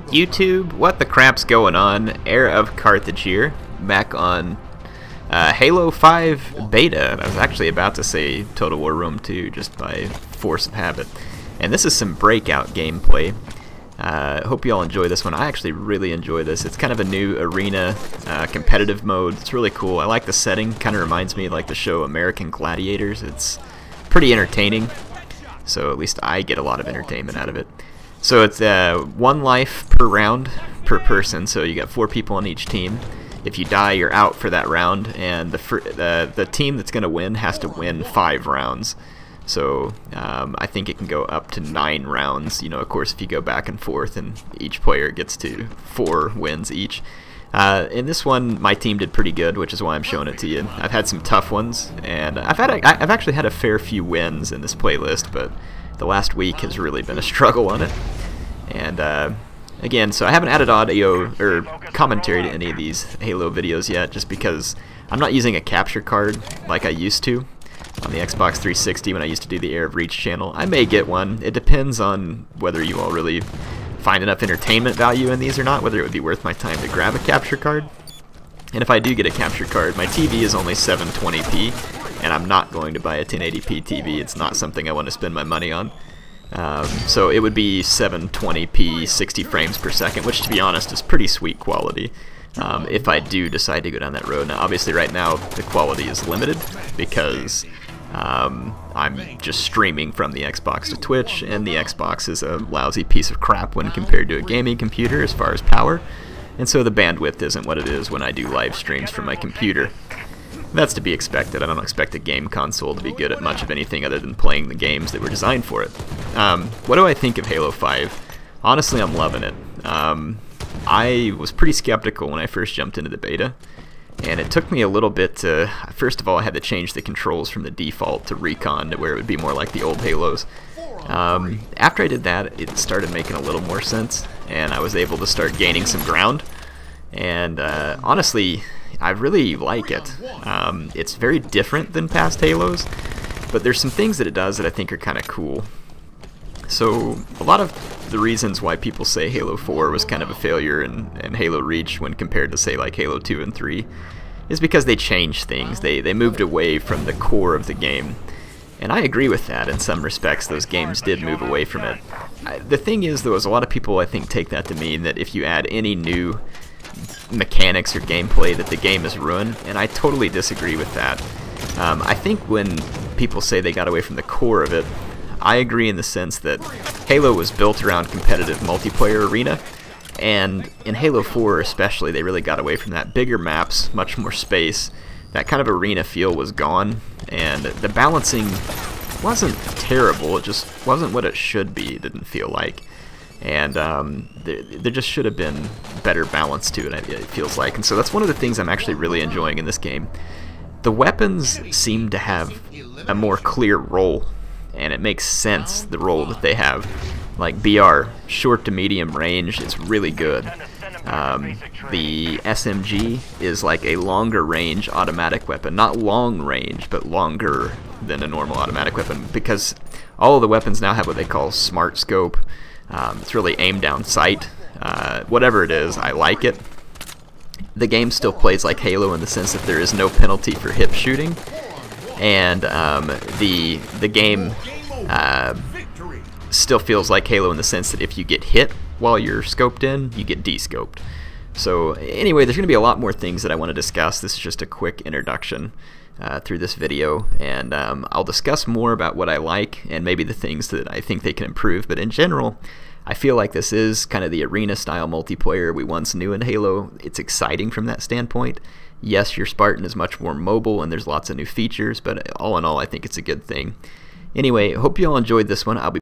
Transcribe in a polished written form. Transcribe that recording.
YouTube, what the crap's going on? HeirofCarthage here, back on Halo 5 beta. I was actually about to say Total War Rome 2 just by force of habit. And this is some Breakout gameplay. Hope you all enjoy this one. I actually really enjoy this. It's kind of a new arena competitive mode. It's really cool. I like the setting. Kind of reminds me of like the show American Gladiators. It's pretty entertaining. So at least I get a lot of entertainment out of it. So it's 1 life per round per person, so you got 4 people on each team. If you die, you're out for that round, and the team that's going to win has to win 5 rounds. So I think it can go up to 9 rounds, you know, of course, if you go back and forth, and each player gets to 4 wins each. In this one, my team did pretty good, which is why I'm showing it to you. I've had some tough ones, and I've actually had a fair few wins in this playlist, but the last week has really been a struggle on it. And again, so I haven't added audio or commentary to any of these Halo videos yet, just because I'm not using a capture card like I used to on the Xbox 360 when I used to do the Heir of Reach channel. I may get one. It depends on whether you all really find enough entertainment value in these or not, whether it would be worth my time to grab a capture card. And if I do get a capture card, my TV is only 720p, and I'm not going to buy a 1080p TV. It's not something I want to spend my money on. So it would be 720p, 60 frames per second, which to be honest is pretty sweet quality if I do decide to go down that road. Now obviously right now the quality is limited because I'm just streaming from the Xbox to Twitch, and the Xbox is a lousy piece of crap when compared to a gaming computer as far as power, and so the bandwidth isn't what it is when I do live streams from my computer. That's to be expected. I don't expect a game console to be good at much of anything other than playing the games that were designed for it. What do I think of Halo 5? Honestly, I'm loving it. I was pretty skeptical when I first jumped into the beta, and it took me a little bit to... First of all, I had to change the controls from the default to Recon to where it would be more like the old Halos. After I did that, it started making a little more sense, and I was able to start gaining some ground. And honestly, I really like it. It's very different than past Halos, but there's some things that it does that I think are kind of cool. So a lot of the reasons why people say Halo 4 was kind of a failure and Halo Reach when compared to say like Halo 2 and 3 is because they changed things. They moved away from the core of the game. And I agree with that. In some respects, those games did move away from it. The thing is, though, is a lot of people, I think, take that to mean that if you add any new mechanics or gameplay that the game is ruined, and I totally disagree with that. I think when people say they got away from the core of it, I agree in the sense that Halo was built around competitive multiplayer arena, and in Halo 4 especially, they really got away from that. Bigger maps, much more space, that kind of arena feel was gone, and the balancing wasn't terrible, it just wasn't what it should be, it didn't feel like. And there just should have been better balance to it, it feels like. And so that's one of the things I'm actually really enjoying in this game. The weapons seem to have a more clear role, and it makes sense, the role that they have. Like BR, short to medium range, is really good. The SMG is like a longer range automatic weapon. Not long range, but longer than a normal automatic weapon, because all of the weapons now have what they call smart scope. It's really aim down sight. Whatever it is, I like it. The game still plays like Halo in the sense that there is no penalty for hip shooting, and the game still feels like Halo in the sense that if you get hit while you're scoped in, you get de-scoped. So anyway, there's going to be a lot more things that I want to discuss. This is just a quick introduction through this video, and I'll discuss more about what I like and maybe the things that I think they can improve. But in general, I feel like this is kind of the arena style multiplayer we once knew in Halo. It's exciting from that standpoint. Yes, your Spartan is much more mobile and there's lots of new features, but all in all, I think it's a good thing. Anyway, hope you all enjoyed this one. I'll be